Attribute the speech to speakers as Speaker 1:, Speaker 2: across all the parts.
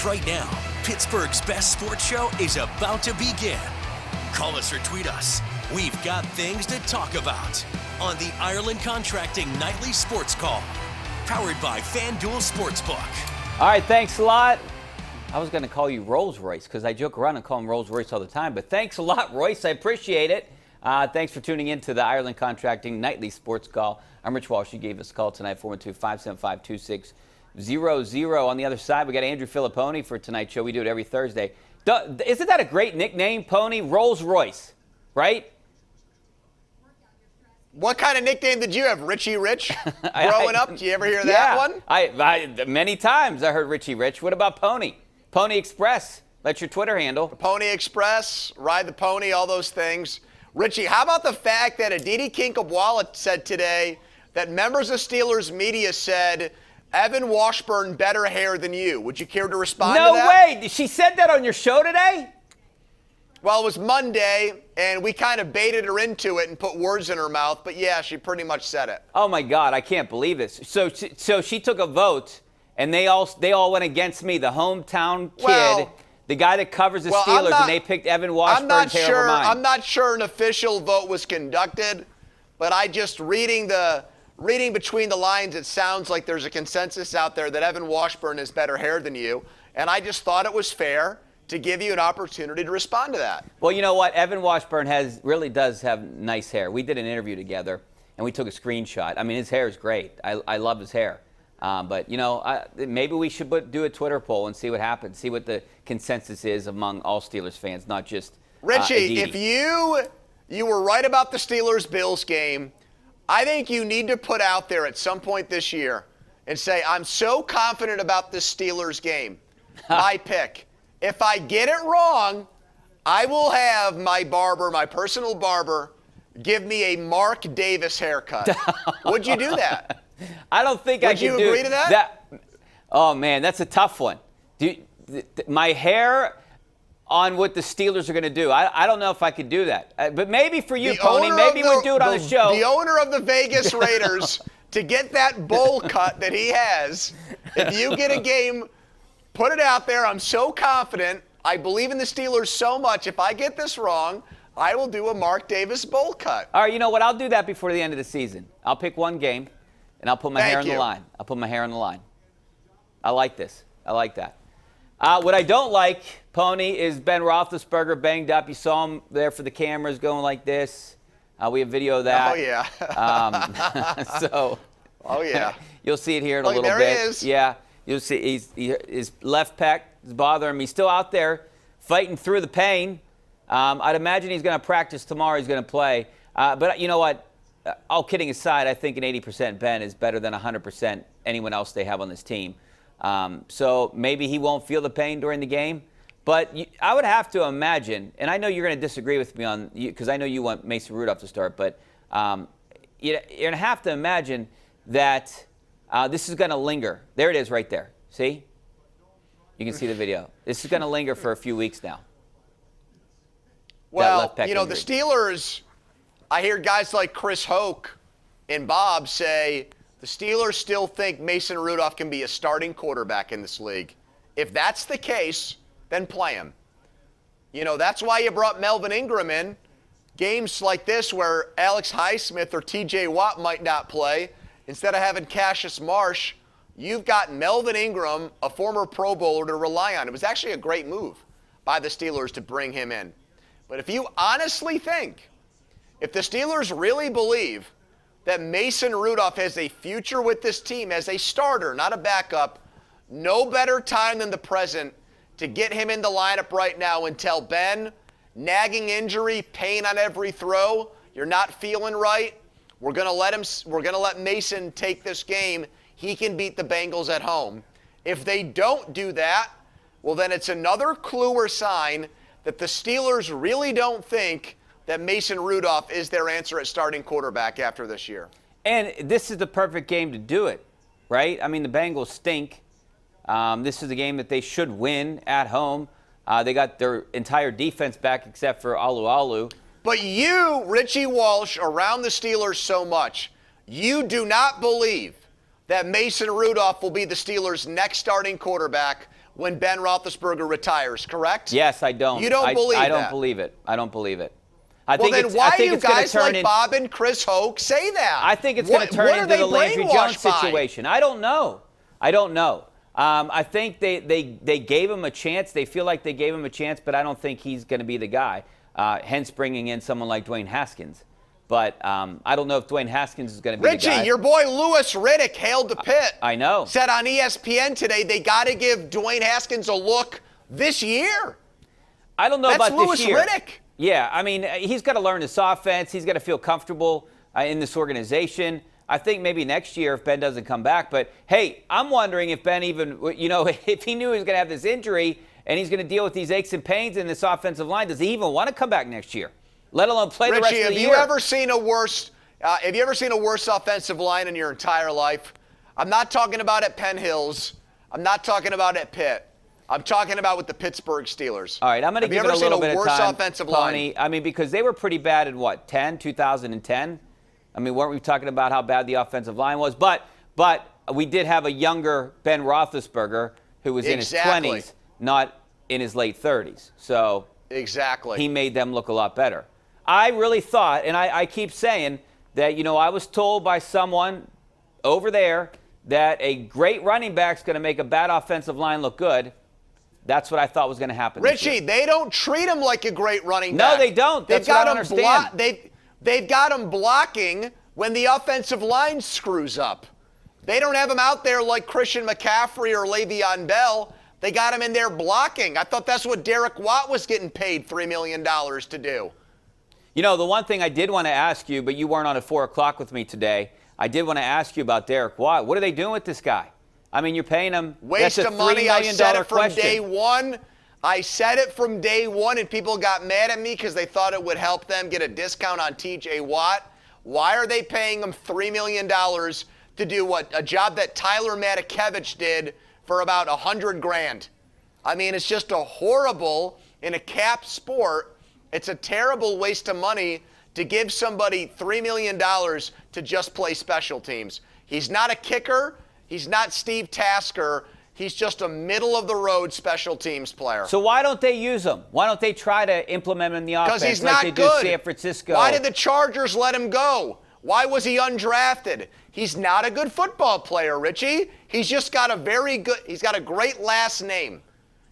Speaker 1: right now. Pittsburgh's best sports show is about to begin. Call us or tweet us. We've got things to talk about on the Ireland Contracting Nightly Sports Call, powered by FanDuel Sportsbook.
Speaker 2: All right, thanks a lot. I was going to call you Rolls Royce because I joke around and call him Rolls Royce all the time, but thanks a lot, Royce. I appreciate it. Thanks for tuning in to the Ireland Contracting Nightly Sports Call. I'm Rich Walsh. You gave us a call tonight, 412-575-2600. On the other side, we got Andrew Fillipponi for tonight's show. We do it every Thursday. Isn't that a great nickname, Pony? Rolls Royce, right?
Speaker 3: What kind of nickname did you have, Richie Rich, growing up? Did you ever hear that one?
Speaker 2: I many times I heard Richie Rich. What about Pony? Pony Express. That's your Twitter handle.
Speaker 3: Pony Express, Ride the Pony, all those things. Richie, how about the fact that Aditi Kinkhabwala said today that members of Steelers media said Evan Washburn better hair than you? Would you care to respond to that?
Speaker 2: No way. She said that on your show today?
Speaker 3: Well, it was Monday, and we kind of baited her into it and put words in her mouth. But, yeah, she pretty much said it.
Speaker 2: Oh, my God. I can't believe this. So she took a vote, and they all went against me, the hometown kid, the guy that covers the Steelers, and they picked Evan Washburn's hair over mine.
Speaker 3: I'm not sure an official vote was conducted, but I just reading between the lines, it sounds like there's a consensus out there that Evan Washburn has better hair than you, and I just thought it was fair to give you an opportunity to respond to that.
Speaker 2: Well, you know what? Evan Washburn really does have nice hair. We did an interview together, and we took a screenshot. I mean, his hair is great. I love his hair. But, you know, maybe we should do a Twitter poll and see what happens, see what the consensus is among all Steelers fans, not just
Speaker 3: Richie,
Speaker 2: Aditi.
Speaker 3: if you were right about the Steelers-Bills game, I think you need to put out there at some point this year and say, I'm so confident about this Steelers game, my pick. If I get it wrong, I will have my personal barber, give me a Mark Davis haircut. Would you do that?
Speaker 2: I don't think I could do that.
Speaker 3: Would you agree to that?
Speaker 2: Oh, man, that's a tough one. My hair on what the Steelers are going to do. I don't know if I could do that. But maybe for you, Pony, maybe we'll do it on the show.
Speaker 3: The owner of the Vegas Raiders, to get that bowl cut that he has, if you get a game, put it out there. I'm so confident. I believe in the Steelers so much. If I get this wrong, I will do a Mark Davis bowl cut.
Speaker 2: All right, you know what? I'll do that before the end of the season. I'll pick one game, and I'll put my hair on the line. I'll put my hair on the line. I like this. I like that. What I don't like, Pony, is Ben Roethlisberger banged up. You saw him there for the cameras going like this. We have video of that.
Speaker 3: Oh, yeah. Oh, yeah.
Speaker 2: You'll see it here in a little
Speaker 3: there
Speaker 2: bit.
Speaker 3: He is.
Speaker 2: Yeah. You'll see his left pec is bothering him. He's still out there fighting through the pain. I'd imagine he's going to practice tomorrow. He's going to play. But you know what? All kidding aside, I think an 80% Ben is better than 100% anyone else they have on this team. So maybe he won't feel the pain during the game. But I would have to imagine, and I know you're going to disagree with me on because I know you want Mason Rudolph to start, but you're going to have to imagine that this is going to linger. There it is right there. See? You can see the video. This is going to linger for a few weeks now.
Speaker 3: Well, you know, the Steelers, I hear guys like Chris Hoke and Bob say the Steelers still think Mason Rudolph can be a starting quarterback in this league. If that's the case, then play him. You know, that's why you brought Melvin Ingram in. Games like this where Alex Highsmith or TJ Watt might not play, instead of having Cassius Marsh, you've got Melvin Ingram, a former Pro Bowler, to rely on. It was actually a great move by the Steelers to bring him in. But if you honestly think, if the Steelers really believe that Mason Rudolph has a future with this team as a starter, not a backup, no better time than the present to get him in the lineup right now and tell Ben, nagging injury, pain on every throw, you're not feeling right. We're going to let Mason take this game. He can beat the Bengals at home. If they don't do that, well, then it's another clue or sign that the Steelers really don't think that Mason Rudolph is their answer at starting quarterback after this year.
Speaker 2: And this is the perfect game to do it, right? I mean, the Bengals stink. This is a game that they should win at home. They got their entire defense back except for Alu.
Speaker 3: But you, Richie Walsh, around the Steelers so much, you do not believe that Mason Rudolph will be the Steelers' next starting quarterback when Ben Roethlisberger retires, correct?
Speaker 2: Yes, I don't.
Speaker 3: You don't believe that?
Speaker 2: I don't believe it. I don't believe it.
Speaker 3: Well, then why do you guys like Bob and Chris Hoke say that?
Speaker 2: I think it's going to turn into the Landry Jones situation. I don't know. I think they gave him a chance. They feel like they gave him a chance, but I don't think he's going to be the guy, hence bringing in someone like Dwayne Haskins. But I don't know if Dwayne Haskins is going to be the guy.
Speaker 3: Richie, your boy Louis Riddick hailed the pit.
Speaker 2: I know.
Speaker 3: Said on ESPN today they got to give Dwayne Haskins a look this year.
Speaker 2: I don't know about this year.
Speaker 3: That's Louis Riddick.
Speaker 2: Yeah, I mean, he's got to learn this offense. He's got to feel comfortable in this organization. I think maybe next year if Ben doesn't come back. But, hey, I'm wondering if Ben even, if he knew he was going to have this injury and he's going to deal with these aches and pains in this offensive line, does he even want to come back next year, let alone play the rest of the year?
Speaker 3: Richie, have you ever seen a worse offensive line in your entire life? I'm not talking about at Penn Hills. I'm not talking about at Pitt. I'm talking about with the Pittsburgh Steelers.
Speaker 2: All right, I'm going to give it a little bit of time.
Speaker 3: Have you ever seen a worse offensive line?
Speaker 2: I mean, because they were pretty bad in 2010? I mean, weren't we talking about how bad the offensive line was? But we did have a younger Ben Roethlisberger who was in his 20s, not in his late 30s. So he made them look a lot better. I really thought, and I keep saying that, I was told by someone over there that a great running back's going to make a bad offensive line look good. That's what I thought was going to happen.
Speaker 3: Richie, they don't treat him like a great running back.
Speaker 2: No, they don't. That's what I don't understand.
Speaker 3: They've got him blocking when the offensive line screws up. They don't have him out there like Christian McCaffrey or Le'Veon Bell. They got him in there blocking. I thought that's what Derek Watt was getting paid $3 million to do.
Speaker 2: The one thing I did want to ask you, but you weren't on at 4 o'clock with me today, I did want to ask you about Derek Watt. What are they doing with this guy? I mean, you're paying him.
Speaker 3: Waste of money. I said it from day one. And people got mad at me because they thought it would help them get a discount on TJ Watt. Why are they paying him $3 million to do what? A job that Tyler Matakevich did for about $100,000. I mean, it's just a horrible, in a cap sport, it's a terrible waste of money to give somebody $3 million to just play special teams. He's not a kicker. He's not Steve Tasker. He's just a middle-of-the-road special teams player.
Speaker 2: So why don't they use him? Why don't they try to implement him in the offense
Speaker 3: he's
Speaker 2: like
Speaker 3: not
Speaker 2: they
Speaker 3: good.
Speaker 2: do San Francisco?
Speaker 3: Why did the Chargers let him go? Why was he undrafted? He's not a good football player, Richie. He's just got he's got a great last name.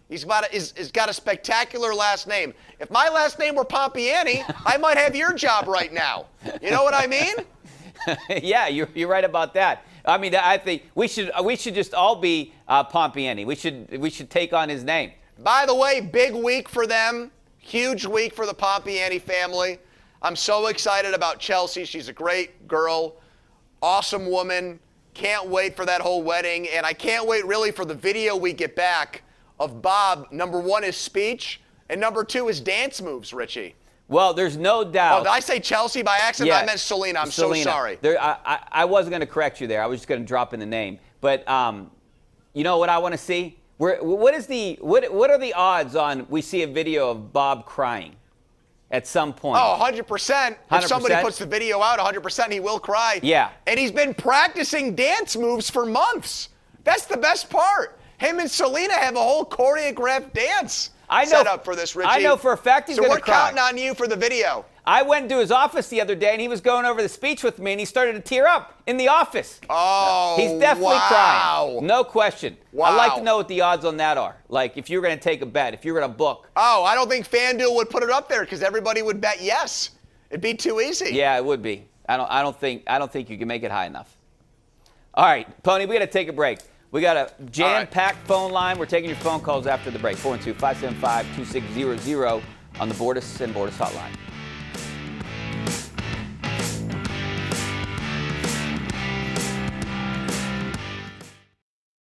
Speaker 3: He's got a spectacular last name. If my last name were Pompiani, I might have your job right now. You know what I mean?
Speaker 2: Yeah, you're right about that. I mean, I think we should just all be Pompiani. We should take on his name.
Speaker 3: By the way, big week for them. Huge week for the Pompiani family. I'm so excited about Chelsea. She's a great girl, awesome woman. Can't wait for that whole wedding. And I can't wait really for the video we get back of Bob. Number one, his speech. And number two, his dance moves, Richie.
Speaker 2: Well, there's no doubt.
Speaker 3: Oh, did I say Chelsea by accident?
Speaker 2: Yeah.
Speaker 3: I meant Selena. I'm so sorry.
Speaker 2: I wasn't going to correct you there. I was just going to drop in the name. But you know what I want to see? What are the odds on we see a video of Bob crying at some point?
Speaker 3: Oh, 100%. If somebody puts the video out, 100% he will cry.
Speaker 2: Yeah.
Speaker 3: And he's been practicing dance moves for months. That's the best part. Him and Selena have a whole choreographed dance set up for this, Richie.
Speaker 2: I know for a fact he's going to cry.
Speaker 3: So we're counting on you for the video.
Speaker 2: I went into his office the other day, and he was going over the speech with me, and he started to tear up in the office.
Speaker 3: Oh,
Speaker 2: he's definitely crying. No question.
Speaker 3: Wow.
Speaker 2: I'd like to know what the odds on that are. Like, if you're going to take a bet, if you're going to book.
Speaker 3: Oh, I don't think FanDuel would put it up there because everybody would bet yes. It'd be too easy.
Speaker 2: Yeah, it would be. I don't think you can make it high enough. All right, Pony, we got to take a break. We got a jam-packed phone line. We're taking your phone calls after the break. 412-575-2600 on the Bordas and Bordas hotline.